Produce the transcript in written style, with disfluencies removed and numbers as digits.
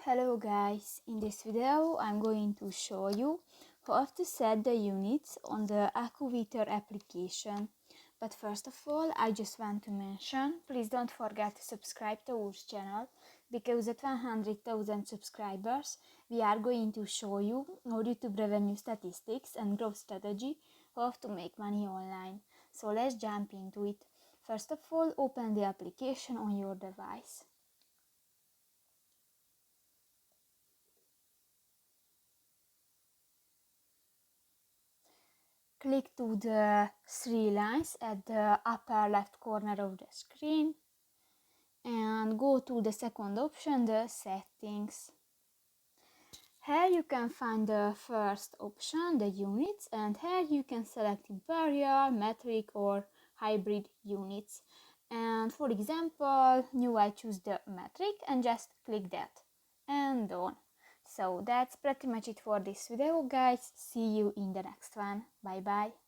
Hello guys, in this video I'm going to show you how to set the units on the AccuWeather application. But first of all, I just want to mention, please don't forget to subscribe to our channel, because at 100,000 subscribers we are going to show you our YouTube revenue statistics and growth strategy, how to make money online. So let's jump into it. First of all, open the application on your device. Click to the three lines at the upper left corner of the screen and go to the second option, the settings. Here you can find the first option, the units, and here you can select imperial, metric or hybrid units. And for example, new I choose the metric and just click that and done. So that's pretty much it for this video guys. See you in the next one. Bye bye.